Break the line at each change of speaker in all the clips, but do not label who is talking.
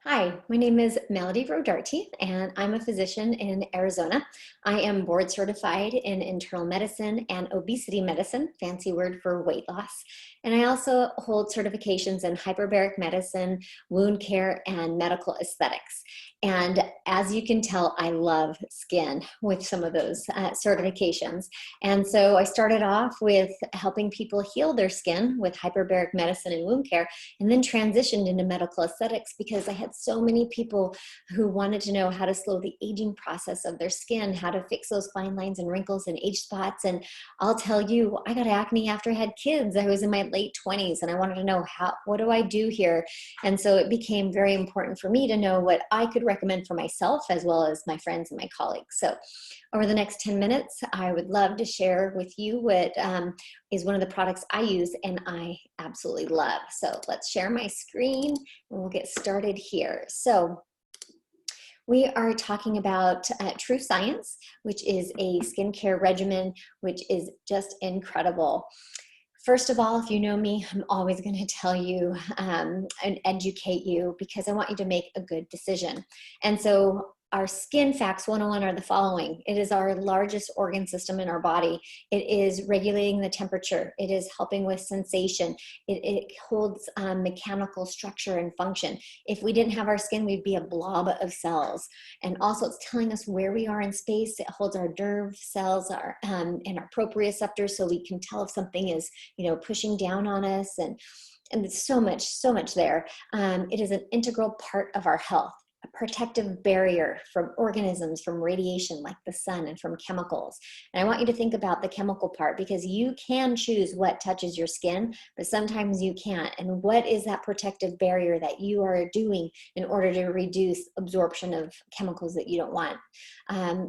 Hi, my name is Melody Rodarte, and I'm a physician in Arizona. I am board certified in internal medicine and obesity medicine, fancy word for weight loss. And I also hold certifications in hyperbaric medicine, wound care, and medical aesthetics. And as you can tell, I love skin with some of those certifications. And so I started off with helping people heal their skin with hyperbaric medicine and wound care, and then transitioned into medical aesthetics because I had so many people who wanted to know how to slow the aging process of their skin, how to fix those fine lines and wrinkles and age spots. And I'll tell you, I got acne after I had kids. I was in my late 20s and I wanted to know what do I do here? And so it became very important for me to know what I could recommend for myself as well as my friends and my colleagues. So over the next 10 minutes, I would love to share with you what is one of the products I use and I absolutely love. So let's share my screen and we'll get started here. So we are talking about TrueScience, which is a skincare regimen, which is just incredible. First of all, if you know me, I'm always going to tell you and educate you because I want you to make a good decision. And so our skin facts 101 are the following. It is our largest organ system in our body. It is regulating the temperature. It is helping with sensation. It holds mechanical structure and function. If we didn't have our skin, we'd be a blob of cells. And also it's telling us where we are in space. It holds our nerve cells and our proprioceptors so we can tell if something is pushing down on us, and there's so much there. It is an integral part of our health, a protective barrier from organisms, from radiation like the sun, and from chemicals. And I want you to think about the chemical part because you can choose what touches your skin, but sometimes you can't. And what is that protective barrier that you are doing in order to reduce absorption of chemicals that you don't want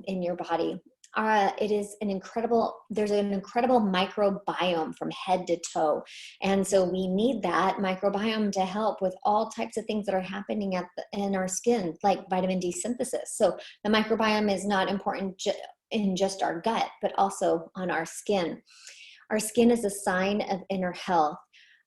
in your body? There's an incredible microbiome from head to toe. And so we need that microbiome to help with all types of things that are happening in our skin, like vitamin D synthesis. So the microbiome is not important in just our gut, but also on our skin. Our skin is a sign of inner health.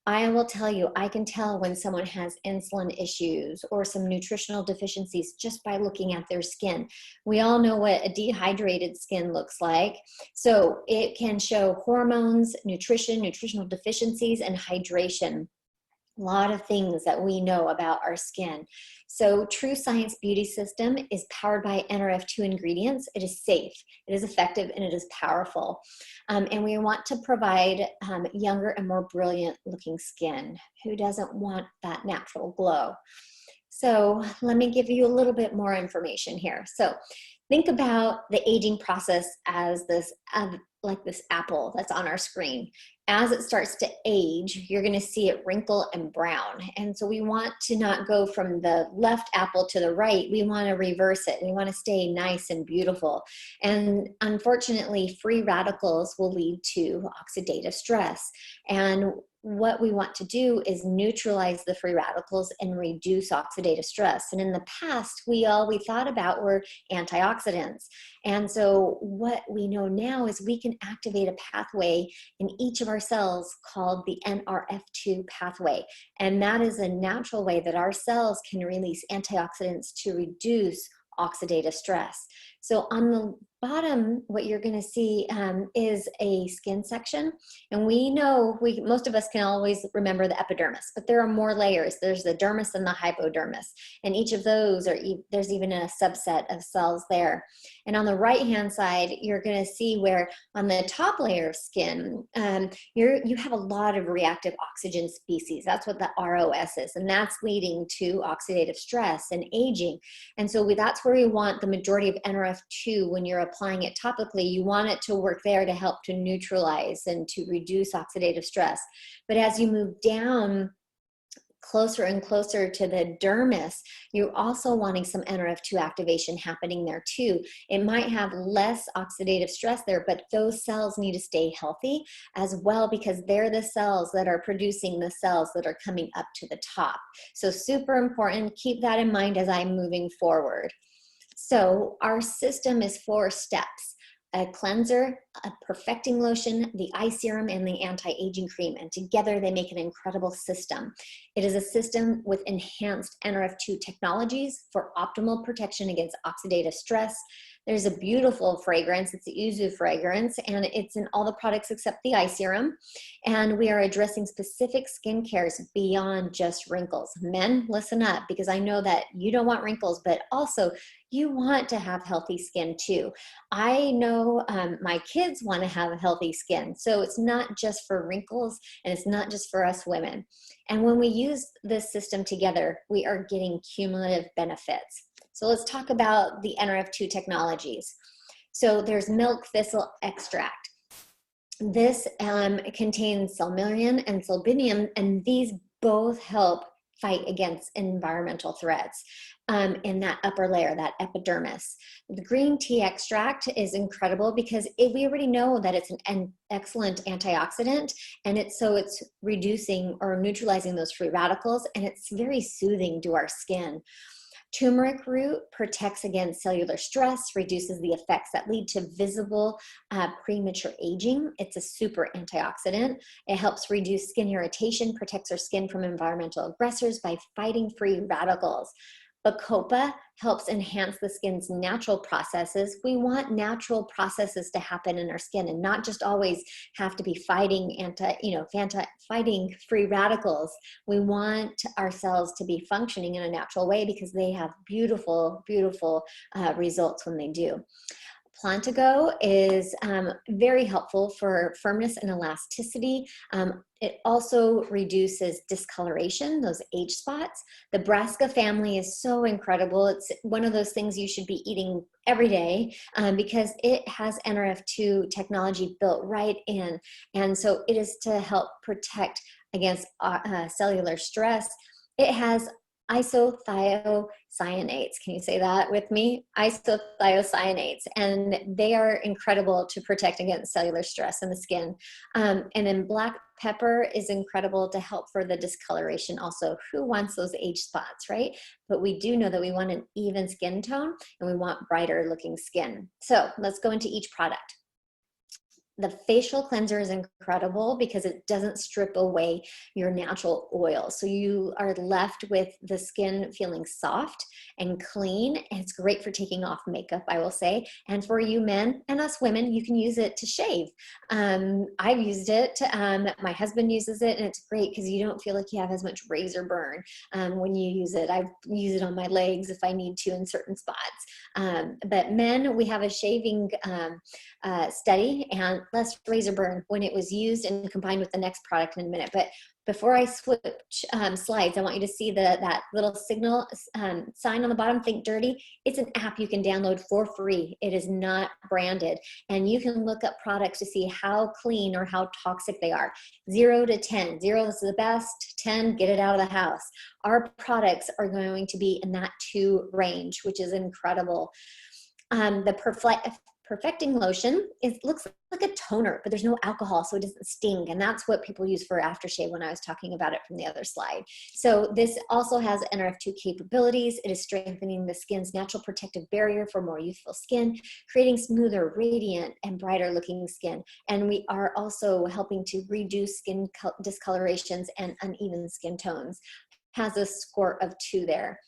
I will tell you, I can tell when someone has insulin issues or some nutritional deficiencies just by looking at their skin. We all know what a dehydrated skin looks like. So it can show hormones, nutritional deficiencies, and hydration. A lot of things that we know about our skin. So TrueScience Beauty System is powered by NRF2 ingredients. It is safe, it is effective, and it is powerful. And we want to provide younger and more brilliant looking skin. Who doesn't want that natural glow? So let me give you a little bit more information here. So think about the aging process as this, like this apple that's on our screen. As it starts to age, you're going to see it wrinkle and brown. And so we want to not go from the left apple to the right. We want to reverse it. We want to stay nice and beautiful. And unfortunately, free radicals will lead to oxidative stress. And what we want to do is neutralize the free radicals and reduce oxidative stress. And in the past, all we thought about were antioxidants. And so what we know now is we can activate a pathway in each of our cells called the NRF2 pathway. And that is a natural way that our cells can release antioxidants to reduce oxidative stress. So on the bottom, what you're going to see is a skin section. And we know, most of us can always remember the epidermis, but there are more layers. There's the dermis and the hypodermis. And each of those, there's even a subset of cells there. And on the right-hand side, you're going to see where on the top layer of skin, you have a lot of reactive oxygen species. That's what the ROS is. And that's leading to oxidative stress and aging. And so that's where we want the majority of NRF2 when you're applying it topically. You want it to work there to help to neutralize and to reduce oxidative stress. But as you move down closer and closer to the dermis, you're also wanting some NRF2 activation happening there too. It might have less oxidative stress there, but those cells need to stay healthy as well because they're the cells that are producing the cells that are coming up to the top. So super important. Keep that in mind as I'm moving forward. So our system is 4 steps: a cleanser, a perfecting lotion, the eye serum, and the anti-aging cream. And together they make an incredible system. It is a system with enhanced NRF2 technologies for optimal protection against oxidative stress. There's a beautiful fragrance. It's a yuzu fragrance, and it's in all the products except the eye serum. And we are addressing specific skin cares beyond just wrinkles. Men, listen up, because I know that you don't want wrinkles, but also you want to have healthy skin too. I know my kids want to have healthy skin. So it's not just for wrinkles, and it's not just for us women. And when we use this system together, we are getting cumulative benefits. So let's talk about the NRF2 technologies. So there's milk thistle extract. This contains salmillion and sulbinium, and these both help fight against environmental threats in that upper layer, that epidermis. The green tea extract is incredible because we already know that it's an excellent antioxidant, and it's reducing or neutralizing those free radicals, and it's very soothing to our skin. Turmeric root protects against cellular stress, reduces the effects that lead to visible premature aging. It's a super antioxidant. It helps reduce skin irritation, protects our skin from environmental aggressors by fighting free radicals. Bacopa helps enhance the skin's natural processes. We want natural processes to happen in our skin and not just always have to be fighting fighting free radicals. We want our cells to be functioning in a natural way because they have beautiful, beautiful results when they do. Plantago is very helpful for firmness and elasticity. It also reduces discoloration, those age spots. The Brassica family is so incredible. It's one of those things you should be eating every day because it has NRF2 technology built right in. And so it is to help protect against cellular stress. It has isothiocyanates. Can you say that with me? Isothiocyanates, and they are incredible to protect against cellular stress in the skin. And then black pepper is incredible to help for the discoloration also. Who wants those age spots, right? But we do know that we want an even skin tone and we want brighter looking skin. So let's go into each product. The facial cleanser is incredible because it doesn't strip away your natural oil. So you are left with the skin feeling soft and clean. And it's great for taking off makeup, I will say. And for you men and us women, you can use it to shave. I've used it. My husband uses it, and it's great because you don't feel like you have as much razor burn when you use it. I use it on my legs if I need to in certain spots. But men, we have a shaving study and less razor burn when it was used and combined with the next product in a minute. But before I switch slides, I want you to see that little signal sign on the bottom, Think Dirty. It's an app you can download for free. It is not branded. And you can look up products to see how clean or how toxic they are. 0 to 10. 0 is the best. 10, get it out of the house. Our products are going to be in that 2 range, which is incredible. The perfecting lotion looks like a toner, but there's no alcohol, so it doesn't sting. And that's what people use for aftershave when I was talking about it from the other slide. So this also has NRF2 capabilities. It is strengthening the skin's natural protective barrier for more youthful skin, creating smoother, radiant, and brighter looking skin. And we are also helping to reduce skin discolorations and uneven skin tones. Has a score of 2 there.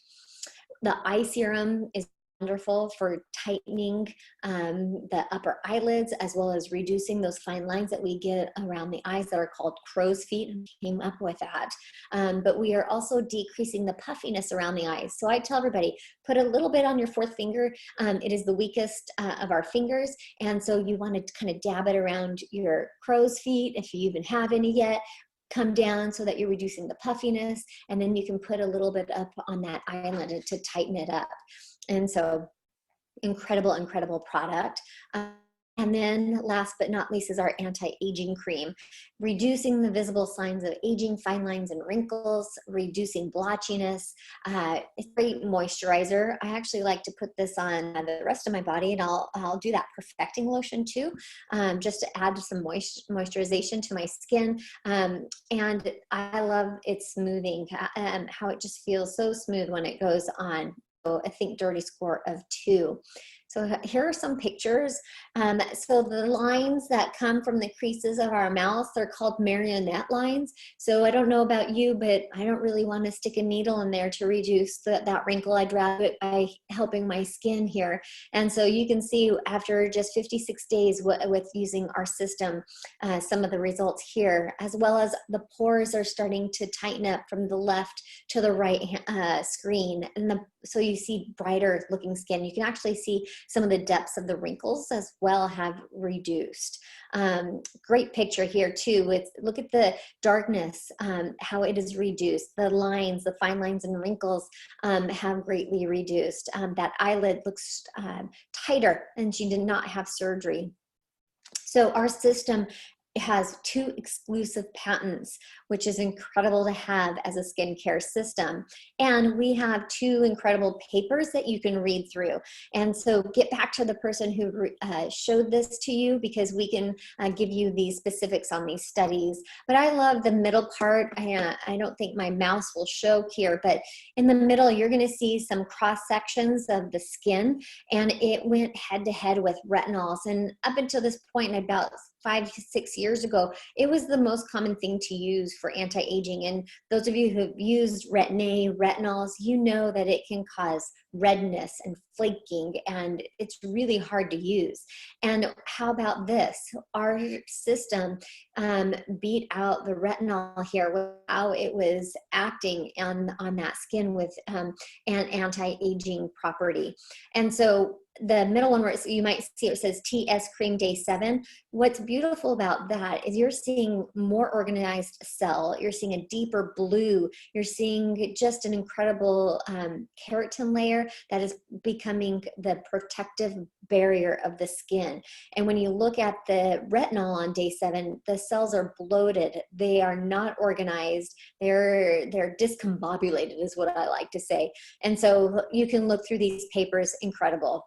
The eye serum is wonderful for tightening the upper eyelids, as well as reducing those fine lines that we get around the eyes that are called crow's feet, and came up with that. But we are also decreasing the puffiness around the eyes. So I tell everybody, put a little bit on your 4th finger. It is the weakest of our fingers. And so you want to kind of dab it around your crow's feet, if you even have any yet. Come down so that you're reducing the puffiness, and then you can put a little bit up on that eyelid to tighten it up. And so incredible, incredible product. And then last but not least is our anti-aging cream, reducing the visible signs of aging, fine lines and wrinkles, reducing blotchiness. It's a great moisturizer. I actually like to put this on the rest of my body, and I'll do that perfecting lotion too, just to add some moisturization to my skin. And I love its smoothing, how it just feels so smooth when it goes on. I think Dirty score of 2. So here are some pictures. So the lines that come from the creases of our mouth, they're called marionette lines. So I don't know about you, but I don't really want to stick a needle in there to reduce that wrinkle. I'd rather it by helping my skin here. And so you can see after just 56 days with using our system, some of the results here, as well as the pores are starting to tighten up from the left to the right screen. And so you see brighter looking skin. You can actually see some of the depths of the wrinkles as well have reduced. Great picture here too. Look at the darkness, how it is reduced. The lines, the fine lines and wrinkles have greatly reduced. That eyelid looks tighter, and she did not have surgery. So our system has 2 exclusive patents, which is incredible to have as a skincare system. And we have 2 incredible papers that you can read through. And so get back to the person who showed this to you, because we can give you these specifics on these studies. But I love the middle part. I don't think my mouse will show here, but in the middle, you're gonna see some cross sections of the skin, and it went head to head with retinols. And up until this point, about 5 to 6 years ago, it was the most common thing to use for anti-aging. And those of you who have used Retin-A, retinols, you know that it can cause redness and flaking, and it's really hard to use. And how about this? Our system beat out the retinol here with how it was acting on that skin with an anti-aging property. And so the middle one, where you might see it says TS Cream Day 7. What's beautiful about that is you're seeing more organized cell. You're seeing a deeper blue. You're seeing just an incredible keratin layer that is becoming the protective barrier of the skin. And when you look at the retinol on day 7, the cells are bloated. They are not organized. They're discombobulated is what I like to say. And so you can look through these papers, incredible.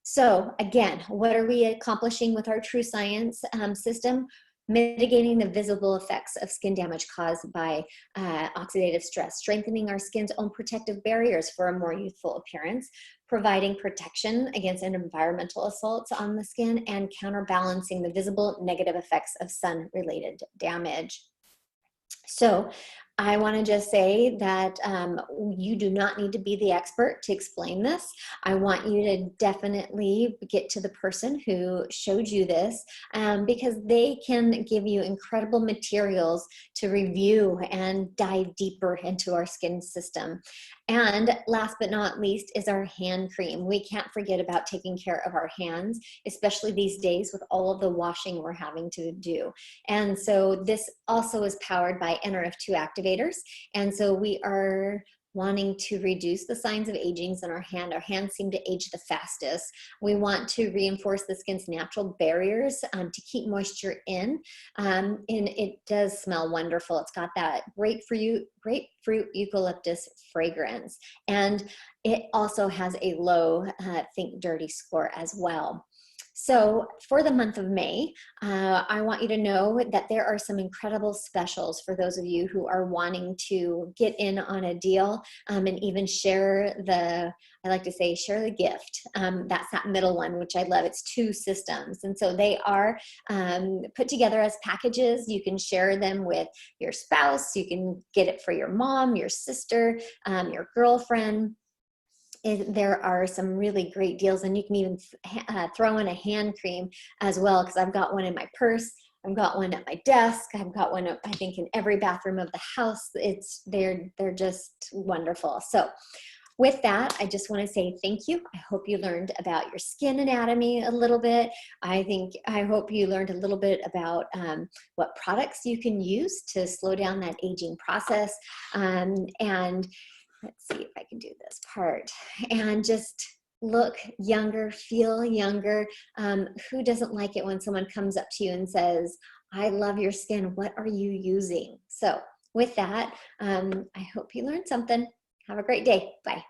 So again, what are we accomplishing with our TrueScience system? Mitigating the visible effects of skin damage caused by oxidative stress, strengthening our skin's own protective barriers for a more youthful appearance, providing protection against environmental assaults on the skin, and counterbalancing the visible negative effects of sun-related damage. So I want to just say that you do not need to be the expert to explain this. I want you to definitely get to the person who showed you this, because they can give you incredible materials to review and dive deeper into our skin system. And last but not least is our hand cream. We can't forget about taking care of our hands, especially these days with all of the washing we're having to do. And so this also is powered by NRF2 activators. And so we are wanting to reduce the signs of aging in our hand. Our hands seem to age the fastest. We want to reinforce the skin's natural barriers to keep moisture in. And it does smell wonderful. It's got that grapefruit eucalyptus fragrance. And it also has a low Think Dirty score as well. So for the month of May, I want you to know that there are some incredible specials for those of you who are wanting to get in on a deal and even share I like to say, share the gift. That's that middle one, which I love. It's 2 systems. And so they are put together as packages. You can share them with your spouse. You can get it for your mom, your sister, your girlfriend. There are some really great deals, and you can even throw in a hand cream as well, because I've got one in my purse, I've got one at my desk, I've got one, I think, in every bathroom of the house. They're just wonderful. So with that, I just want to say thank you. I hope you learned about your skin anatomy a little bit. I hope you learned a little bit about what products you can use to slow down that aging process, and let's see if I can do this part, and just look younger, feel younger. Who doesn't like it when someone comes up to you and says, I love your skin, what are you using? So with that, I hope you learned something. Have a great day. Bye.